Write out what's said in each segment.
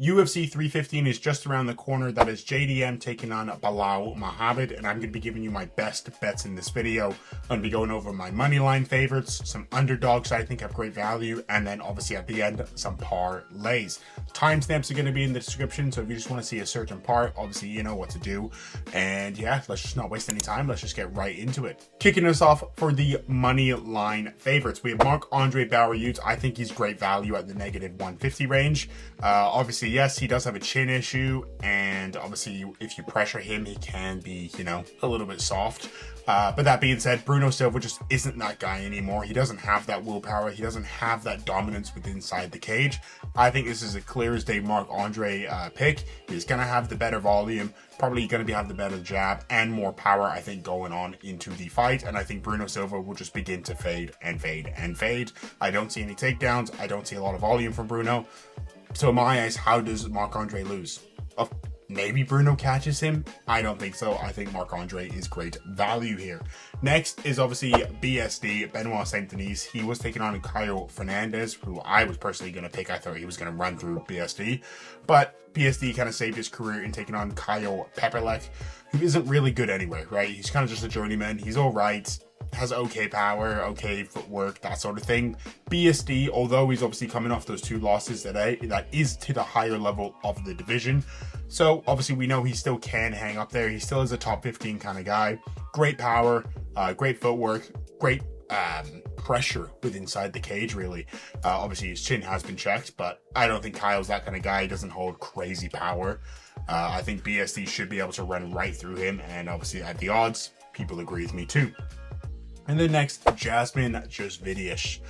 UFC 315 is just around the corner. That is JDM taking on Belal Muhammad, and I'm going to be giving you my best bets in this video. I'm going to be going over my money line favorites, some underdogs I think have great value, and then obviously at the end, some parlays. Timestamps are going to be in the description, so if you just want to see a certain part, obviously you know what to do. And yeah, let's just not waste any time. Let's just get right into it. Kicking us off for the money line favorites, we have Marc-Andre Barriault. I think he's great value at the -150 range. Obviously, yes, he does have a chin issue, and obviously if you pressure him, he can be, you know, a little bit soft. But that being said, Bruno Silva just isn't that guy anymore. He doesn't have that willpower. He doesn't have that dominance with inside the cage. I think this is a clear as day Marc-Andre pick. He's going to have the better volume, probably going to have the better jab and more power, I think, going on into the fight. And I think Bruno Silva will just begin to fade and fade and fade. I don't see any takedowns. I don't see a lot of volume from Bruno. So in my eyes, how does Marc-Andre lose? Maybe Bruno catches him. I don't think so. I think Marc-Andre is great value here. Next is obviously BSD, Benoit Saint-Denis. He was taking on Kyle Fernandez, who I was personally going to pick. I thought he was going to run through BSD. But BSD kind of saved his career in taking on Kyle Pepperlek, who isn't really good anyway, right? He's kind of just a journeyman. He's all right. Has okay power, okay footwork, that sort of thing. BSD, although he's obviously coming off those 2 losses today, that is to the higher level of the division. So obviously we know he still can hang up there. He still is a top 15 kind of guy. Great power, great footwork, great pressure with inside the cage, really. Obviously his chin has been checked, but I don't think Kyle's that kind of guy. He doesn't hold crazy power. I think BSD should be able to run right through him, and obviously at the odds, people agree with me too. And then next, Jasmine Jasvidish.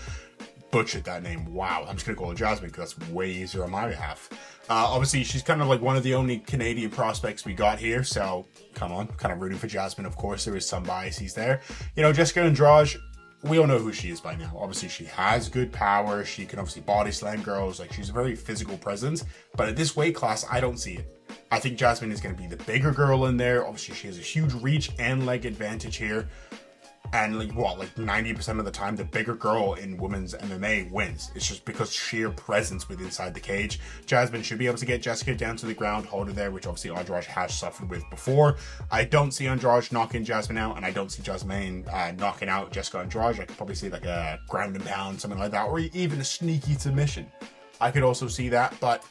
Butchered that name. Wow. I'm just going to call her Jasmine because that's way easier on my behalf. Obviously, she's kind of like one of the only Canadian prospects we got here. So, come on. Kind of rooting for Jasmine. Of course, there is some biases there. You know, Jessica Andrade, we all know who she is by now. Obviously, she has good power. She can obviously body slam girls. Like, she's a very physical presence. But at this weight class, I don't see it. I think Jasmine is going to be the bigger girl in there. Obviously, she has a huge reach and leg advantage here. And like 90% of the time, the bigger girl in women's MMA wins. It's just because sheer presence with inside the cage. Jasmine should be able to get Jessica down to the ground, hold her there, which obviously Andrade has suffered with before. I don't see Andrade knocking Jasmine out, and I don't see Jasmine knocking out Jessica Andrade. I could probably see like a ground and pound, something like that, or even a sneaky submission. I could also see that, but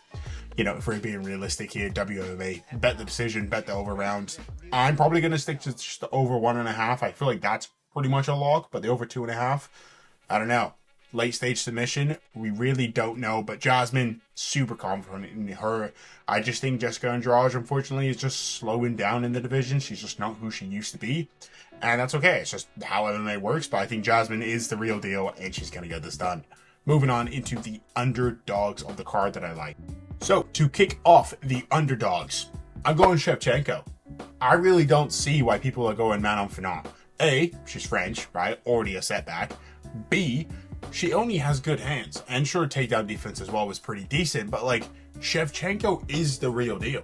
you know, if we're being realistic here, WMA, bet the decision, bet the over round. I'm probably going to stick to just the over 1.5. I feel like that's pretty much a lock, but the over 2.5, I don't know. Late stage submission, we really don't know, but Jasmine, super confident in her. I just think Jessica Andrade, unfortunately, is just slowing down in the division. She's just not who she used to be, and that's okay. It's just how MMA works, but I think Jasmine is the real deal, and she's going to get this done. Moving on into the underdogs of the card that I like. So, to kick off the underdogs, I'm going Shevchenko. I really don't see why people are going Manon Finan. A, she's French, right? Already a setback. B, she only has good hands. And sure, takedown defense as well was pretty decent, but like, Shevchenko is the real deal,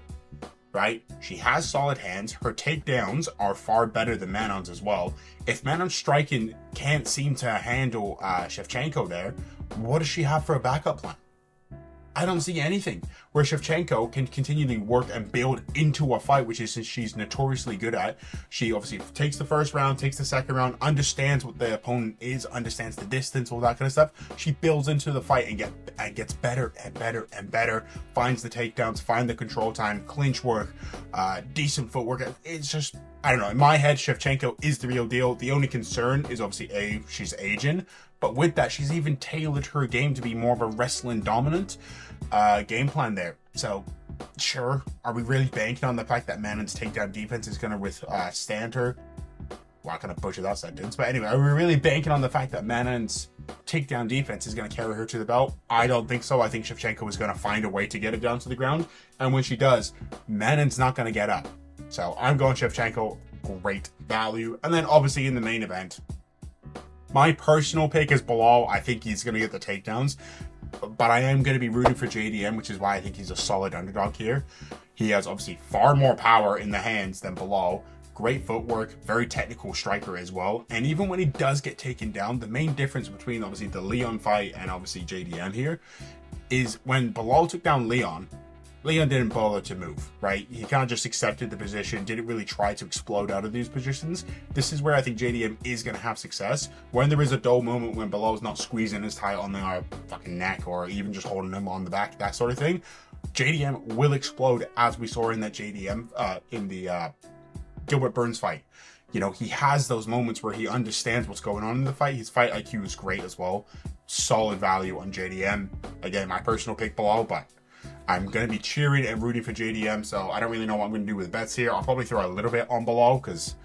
right? She has solid hands. Her takedowns are far better than Manon's as well. If Manon's striking can't seem to handle Shevchenko there, what does she have for a backup plan? I don't see anything where Shevchenko can continually work and build into a fight, which is she's notoriously good at. She obviously takes the first round, takes the second round, understands what the opponent is, understands the distance, all that kind of stuff. She builds into the fight and gets better and better and better, finds the takedowns, find the control time, clinch work, decent footwork. It's just, I don't know. In my head, Shevchenko is the real deal. The only concern is obviously she's aging. But with that, she's even tailored her game to be more of a wrestling dominant game plan there. So, sure, are we really banking on the fact that Manon's takedown defense is going to withstand her? Well, I kind of butcher that sentence. But anyway, are we really banking on the fact that Manon's takedown defense is going to carry her to the belt? I don't think so. I think Shevchenko is going to find a way to get it down to the ground. And when she does, Manon's not going to get up. So, I'm going Shevchenko. Great value. And then, obviously, in the main event, my personal pick is Belal. I think he's going to get the takedowns, but I am going to be rooting for JDM, which is why I think he's a solid underdog here. He has obviously far more power in the hands than Belal. Great footwork, very technical striker as well. And even when he does get taken down, the main difference between obviously the Leon fight and obviously JDM here is when Belal took down Leon, Leon didn't bother to move, right? He kind of just accepted the position, didn't really try to explode out of these positions. This is where I think JDM is going to have success. When there is a dull moment when Belal's not squeezing his tight on the fucking neck or even just holding him on the back, that sort of thing, JDM will explode, as we saw in that JDM, in the Gilbert Burns fight. You know, he has those moments where he understands what's going on in the fight. His fight IQ is great as well. Solid value on JDM. Again, my personal pick below, but I'm going to be cheering and rooting for JDM, so I don't really know what I'm going to do with bets here. I'll probably throw a little bit on Belal because,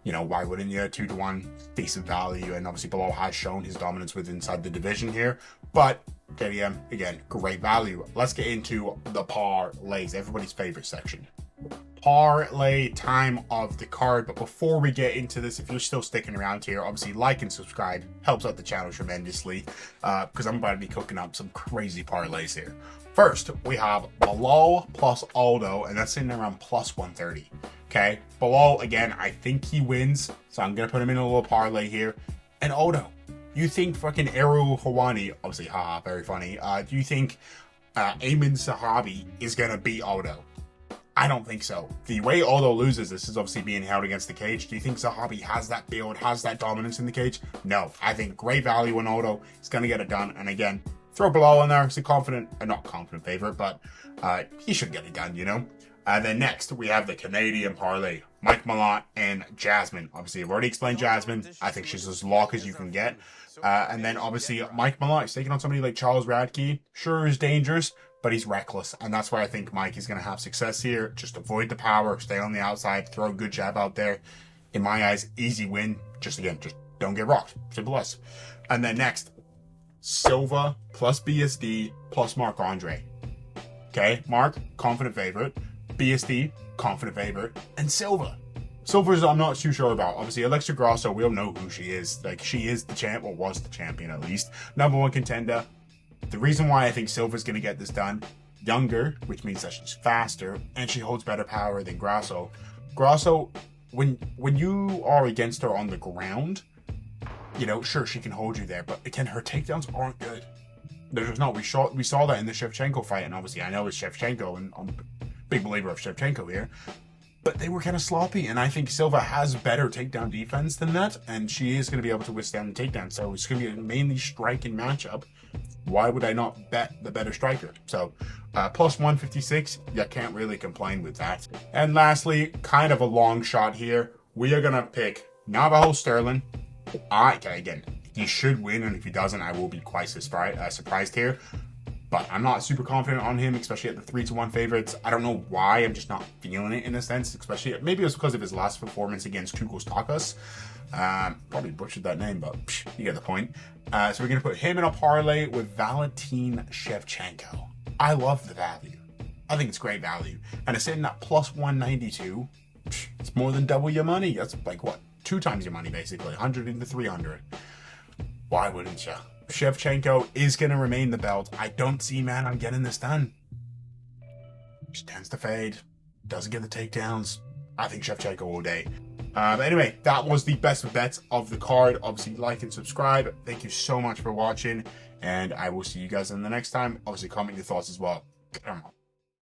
you know, why wouldn't you? 2-1, decent value, and obviously Belal has shown his dominance with inside the division here. But JDM, again, great value. Let's get into the parlays, everybody's favorite section. Parlay time of the card. But before we get into this, if you're still sticking around here, obviously like and subscribe, helps out the channel tremendously, because I'm about to be cooking up some crazy parlays here. First, we have Belal plus Aldo, and that's sitting around plus 130. Okay, Belal, again, I think he wins, so I'm gonna put him in a little parlay here. And Aldo, you think fucking Eru Hawani, obviously, haha, very funny, do you think Amin Sahabi is gonna beat Aldo? I don't think so. The way Aldo loses this is obviously being held against the cage. Do you think Zahabi has that build, has that dominance in the cage? No. I think great value on Aldo. He's going to get it done. And again, throw Belal in there. He's a confident, not confident favorite, but he should get it done, you know? And then next, we have the Canadian parlay. Mike Malott and Jasmine. Obviously, I've already explained Jasmine. I think she's as lock as you can get. And then obviously, Mike Malott is taking on somebody like Charles Radke. Sure is dangerous, but he's reckless, and that's why I think Mike is going to have success here. Just avoid the power, stay on the outside, throw a good jab out there. In my eyes, easy win. Just don't get rocked. Simple as. And then next, Silva plus BSD plus Mark Andre. Okay, Mark, confident favorite. BSD, confident favorite. And Silva. Silva's I'm not too sure about. Obviously, Alexa Grasso, we all know who she is. Like, she is the champ, or was the champion at least. #1 contender. The reason why I think Silva's going to get this done, younger, which means that she's faster, and she holds better power than Grasso. Grasso, when you are against her on the ground, you know, sure, she can hold you there, but again, her takedowns aren't good. They're just not. We saw that in the Shevchenko fight, and obviously I know it's Shevchenko, and I'm a big believer of Shevchenko here, but they were kind of sloppy, and I think Silva has better takedown defense than that, and she is going to be able to withstand the takedown, so it's going to be a mainly striking matchup. Why would I not bet the better striker? So, plus 156, you can't really complain with that. And lastly, kind of a long shot here, we are going to pick Navajo Sterling. Again, he should win, and if he doesn't, I will be quite surprised here. But I'm not super confident on him, especially at the 3-1 favorites. I don't know why, I'm just not feeling it in a sense, especially, maybe it was because of his last performance against Kukos Takas. Probably butchered that name, but you get the point. So we're going to put him in a parlay with Valentin Shevchenko. I love the value. I think it's great value. And it's sitting at plus 192. It's more than double your money. That's like, what, 2 times your money, basically. 100 into 300. Why wouldn't you? Shevchenko is going to remain the belt. I don't see I'm getting this done. She tends to fade. Doesn't get the takedowns. I think Shevchenko all day. But anyway, that was the best bets of the card. Obviously, like and subscribe. Thank you so much for watching, and I will see you guys in the next time. Obviously, comment your thoughts as well.